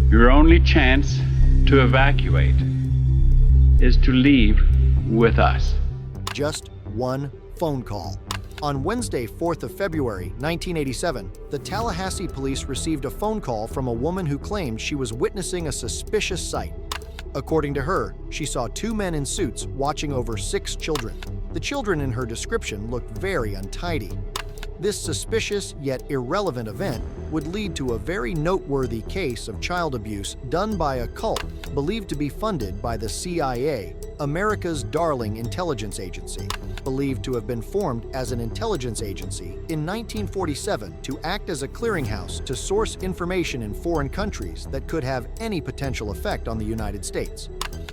Your only chance to evacuate is to leave with us. Just one phone call. On Wednesday, 4th of February, 1987, the Tallahassee police received a phone call from a woman who claimed she was witnessing a suspicious sight. According to her, she saw two men in suits watching over 6 children. The children in her description looked very untidy. This suspicious yet irrelevant event would lead to a very noteworthy case of child abuse done by a cult believed to be funded by the CIA, America's darling intelligence agency, believed to have been formed as an intelligence agency in 1947 to act as a clearinghouse to source information in foreign countries that could have any potential effect on the United States.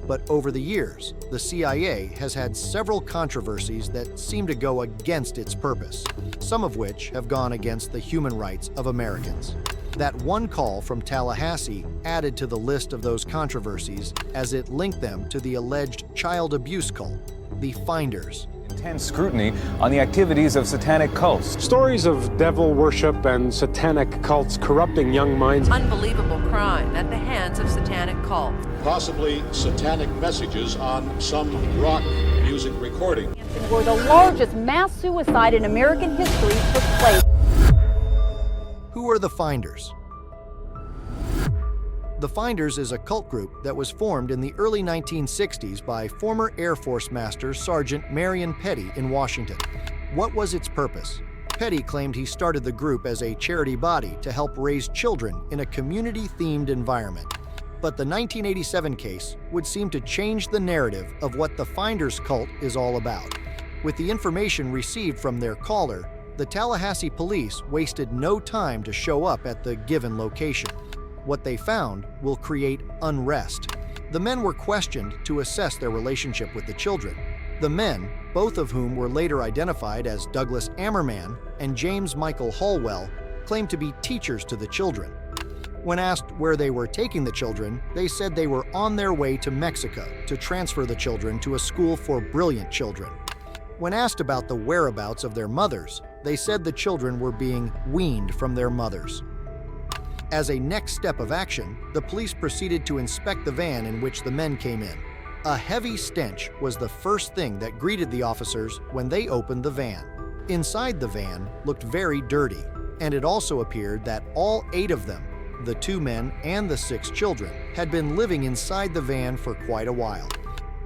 But over the years, the CIA has had several controversies that seem to go against its purpose, some of which have gone against the human rights of Americans. That one call from Tallahassee added to the list of those controversies as it linked them to the alleged child abuse cult, the Finders. Intense scrutiny on the activities of satanic cults. Stories of devil worship and satanic cults corrupting young minds. Unbelievable crime at the hands of satanic cults. Possibly satanic messages on some rock music recording. Where the largest mass suicide in American history took place. Who are the Finders? The Finders is a cult group that was formed in the early 1960s by former Air Force Master Sergeant Marion Pettie in Washington. What was its purpose? Pettie claimed he started the group as a charity body to help raise children in a community-themed environment. But the 1987 case would seem to change the narrative of what the Finders cult is all about. With the information received from their caller, the Tallahassee police wasted no time to show up at the given location. What they found will create unrest. The men were questioned to assess their relationship with the children. The men, both of whom were later identified as Douglas Ammerman and James Michael Holwell, claimed to be teachers to the children. When asked where they were taking the children, they said they were on their way to Mexico to transfer the children to a school for brilliant children. When asked about the whereabouts of their mothers, they said the children were being weaned from their mothers. As a next step of action, the police proceeded to inspect the van in which the men came in. A heavy stench was the first thing that greeted the officers when they opened the van. Inside the van looked very dirty, and it also appeared that all 8 of them, the 2 men and the 6 children, had been living inside the van for quite a while.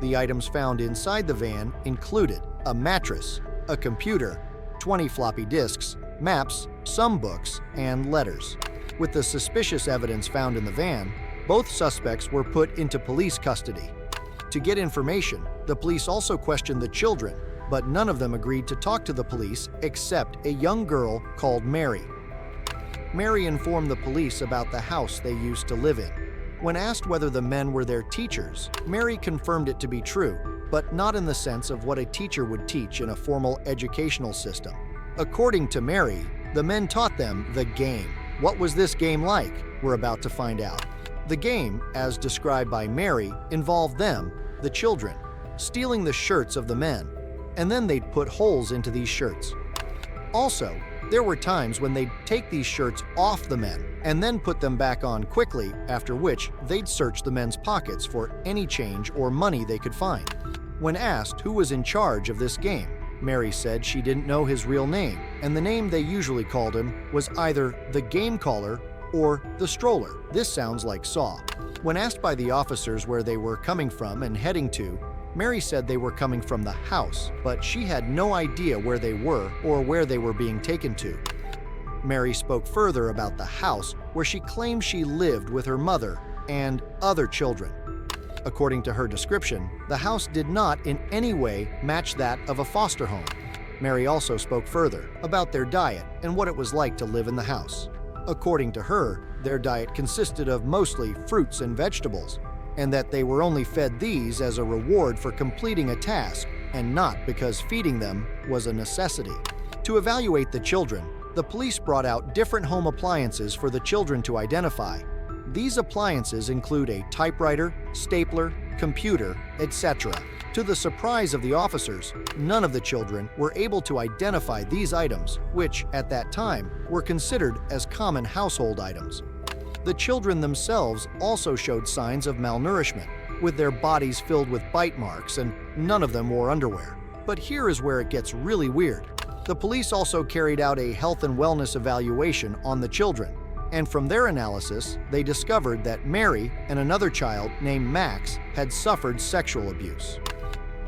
The items found inside the van included a mattress, a computer, 20 floppy disks, maps, some books, and letters. With the suspicious evidence found in the van, both suspects were put into police custody. To get information, the police also questioned the children, but none of them agreed to talk to the police except a young girl called Mary. Mary informed the police about the house they used to live in. When asked whether the men were their teachers, Mary confirmed it to be true, but not in the sense of what a teacher would teach in a formal educational system. According to Mary, the men taught them the game. What was this game like? We're about to find out. The game, as described by Mary, involved them, the children, stealing the shirts of the men, and then they'd put holes into these shirts. Also, there were times when they'd take these shirts off the men and then put them back on quickly, after which they'd search the men's pockets for any change or money they could find. When asked who was in charge of this game, Mary said she didn't know his real name, and the name they usually called him was either the game caller or the stroller. This sounds like Saw. When asked by the officers where they were coming from and heading to, Mary said they were coming from the house, but she had no idea where they were or where they were being taken to. Mary spoke further about the house where she claimed she lived with her mother and other children. According to her description, the house did not in any way match that of a foster home. Mary also spoke further about their diet and what it was like to live in the house. According to her, their diet consisted of mostly fruits and vegetables, and that they were only fed these as a reward for completing a task and not because feeding them was a necessity. To evaluate the children, the police brought out different home appliances for the children to identify. These appliances include a typewriter, stapler, computer, etc. To the surprise of the officers, none of the children were able to identify these items, which, at that time, were considered as common household items. The children themselves also showed signs of malnourishment, with their bodies filled with bite marks, and none of them wore underwear. But here is where it gets really weird. The police also carried out a health and wellness evaluation on the children, and from their analysis, they discovered that Mary and another child named Max had suffered sexual abuse.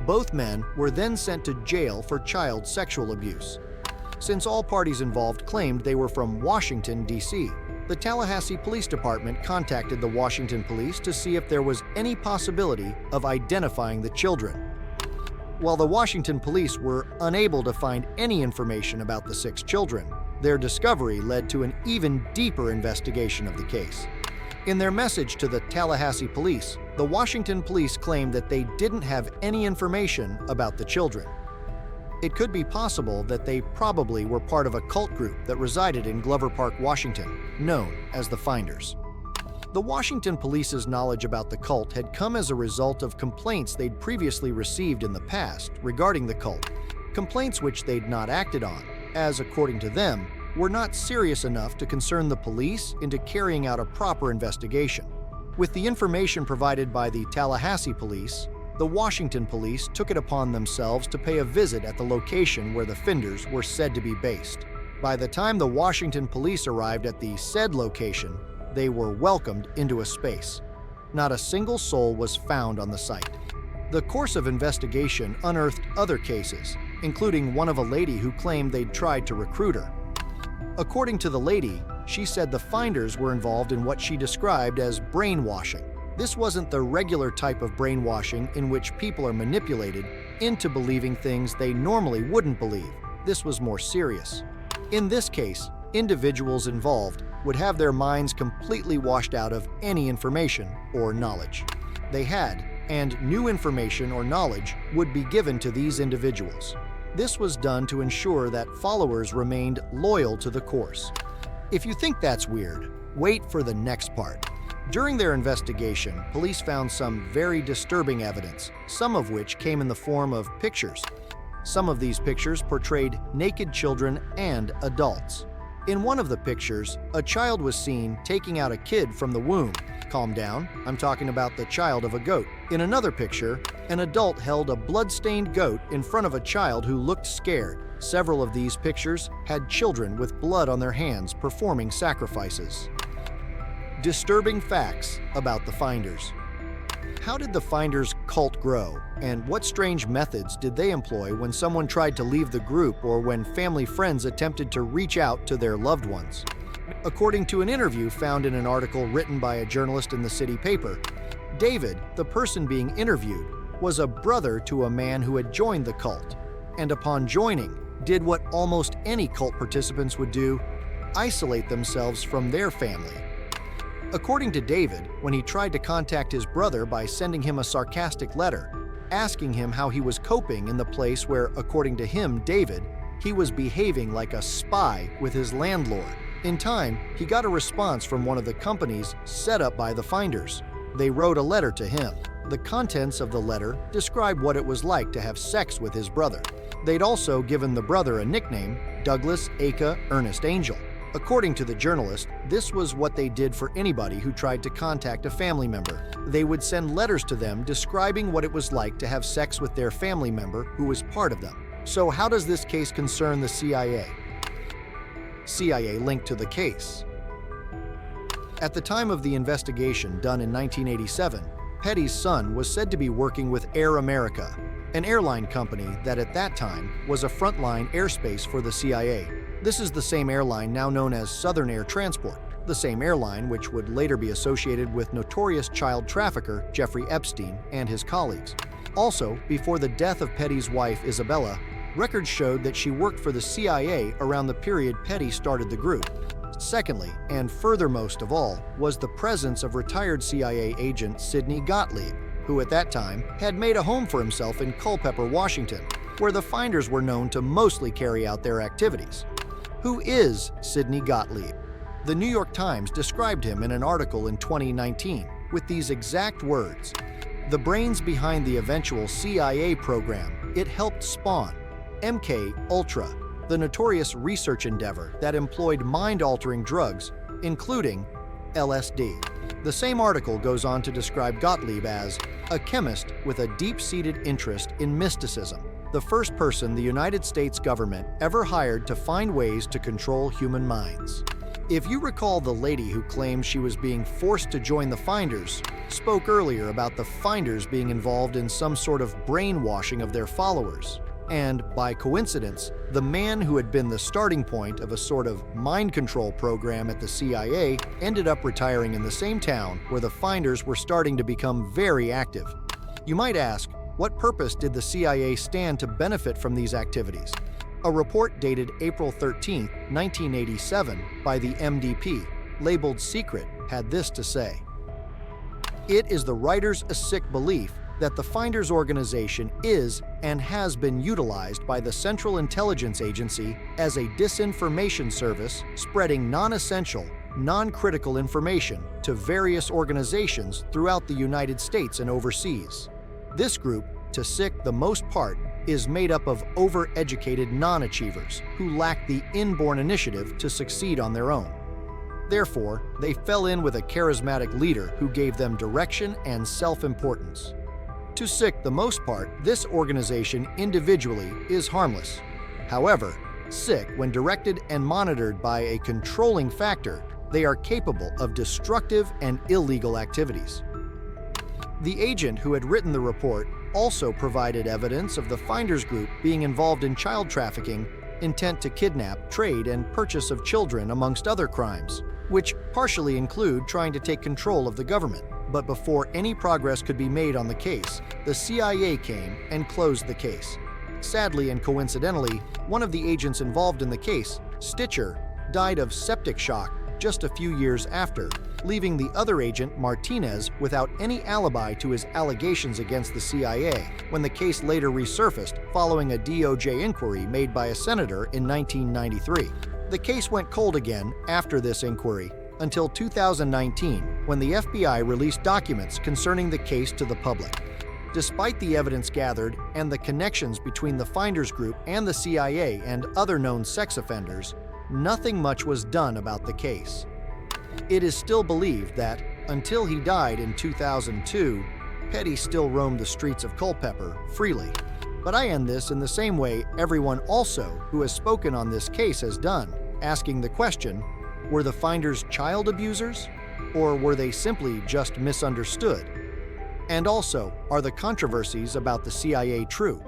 Both men were then sent to jail for child sexual abuse. Since all parties involved claimed they were from Washington, D.C., the Tallahassee Police Department contacted the Washington police to see if there was any possibility of identifying the children. While the Washington police were unable to find any information about the 6 children, their discovery led to an even deeper investigation of the case. In their message to the Tallahassee police, the Washington police claimed that they didn't have any information about the children. It could be possible that they probably were part of a cult group that resided in Glover Park, Washington, known as the Finders. The Washington police's knowledge about the cult had come as a result of complaints they'd previously received in the past regarding the cult, complaints which they'd not acted on, as, according to them, were not serious enough to concern the police into carrying out a proper investigation. With the information provided by the Tallahassee police, the Washington police took it upon themselves to pay a visit at the location where the Finders were said to be based. By the time the Washington police arrived at the said location, they were welcomed into a space. Not a single soul was found on the site. The course of investigation unearthed other cases, including one of a lady who claimed they'd tried to recruit her. According to the lady, she said the Finders were involved in what she described as brainwashing. This wasn't the regular type of brainwashing in which people are manipulated into believing things they normally wouldn't believe. This was more serious. In this case, individuals involved would have their minds completely washed out of any information or knowledge they had, and new information or knowledge would be given to these individuals. This was done to ensure that followers remained loyal to the course. If you think that's weird, wait for the next part. During their investigation, police found some very disturbing evidence, some of which came in the form of pictures. Some of these pictures portrayed naked children and adults. In one of the pictures, a child was seen taking out a kid from the womb. Calm down, I'm talking about the child of a goat. In another picture, an adult held a blood-stained goat in front of a child who looked scared. Several of these pictures had children with blood on their hands performing sacrifices. Disturbing facts about the Finders. How did the Finders cult grow, and what strange methods did they employ when someone tried to leave the group or when family friends attempted to reach out to their loved ones? According to an interview found in an article written by a journalist in the city paper, David, the person being interviewed, was a brother to a man who had joined the cult, and upon joining, did what almost any cult participants would do: isolate themselves from their family. According to David, when he tried to contact his brother by sending him a sarcastic letter, asking him how he was coping in the place where, according to him, David, he was behaving like a spy with his landlord. In time, he got a response from one of the companies set up by the Finders. They wrote a letter to him. The contents of the letter described what it was like to have sex with his brother. They'd also given the brother a nickname, Douglas Aka Ernest Angel. According to the journalist, this was what they did for anybody who tried to contact a family member. They would send letters to them describing what it was like to have sex with their family member who was part of them. So how does this case concern the CIA? CIA linked to the case. At the time of the investigation done in 1987, Pettie's son was said to be working with Air America, an airline company that at that time was a frontline airspace for the CIA. This is the same airline now known as Southern Air Transport, the same airline which would later be associated with notorious child trafficker Jeffrey Epstein and his colleagues. Also, before the death of Pettie's wife, Isabella, records showed that she worked for the CIA around the period Pettie started the group. Secondly, and furthermost of all, was the presence of retired CIA agent Sidney Gottlieb, who at that time had made a home for himself in Culpeper, Washington, where the Finders were known to mostly carry out their activities. Who is Sidney Gottlieb? The New York Times described him in an article in 2019 with these exact words: "The brains behind the eventual CIA program it helped spawn, MK Ultra, the notorious research endeavor that employed mind-altering drugs, including LSD. The same article goes on to describe Gottlieb as a chemist with a deep-seated interest in mysticism, the first person the United States government ever hired to find ways to control human minds. If you recall, the lady who claimed she was being forced to join the Finders spoke earlier about the Finders being involved in some sort of brainwashing of their followers. And, by coincidence, the man who had been the starting point of a sort of mind control program at the CIA ended up retiring in the same town where the Finders were starting to become very active. You might ask, what purpose did the CIA stand to benefit from these activities? A report dated April 13, 1987, by the MDP, labeled Secret, had this to say. It is the writer's sick belief that the Finders organization is and has been utilized by the Central Intelligence Agency as a disinformation service spreading non-essential, non-critical information to various organizations throughout the United States and overseas. This group, to sick the most part, is made up of overeducated non-achievers who lack the inborn initiative to succeed on their own. Therefore, they fell in with a charismatic leader who gave them direction and self-importance. To sick the most part, this organization individually is harmless. However, sick, when directed and monitored by a controlling factor, they are capable of destructive and illegal activities. The agent who had written the report also provided evidence of the Finders group being involved in child trafficking, intent to kidnap, trade, and purchase of children, amongst other crimes, which partially include trying to take control of the government. But before any progress could be made on the case, the CIA came and closed the case. Sadly and coincidentally, one of the agents involved in the case, Stitcher, died of septic shock just a few years after, leaving the other agent, Martinez, without any alibi to his allegations against the CIA when the case later resurfaced following a DOJ inquiry made by a senator in 1993. The case went cold again after this inquiry until 2019, when the FBI released documents concerning the case to the public. Despite the evidence gathered and the connections between the Finders group and the CIA and other known sex offenders, nothing much was done about the case. It is still believed that, until he died in 2002, Pettie still roamed the streets of Culpeper freely. But I end this in the same way everyone also who has spoken on this case has done, asking the question, were the Finders child abusers, or were they simply just misunderstood? And also, are the controversies about the CIA true?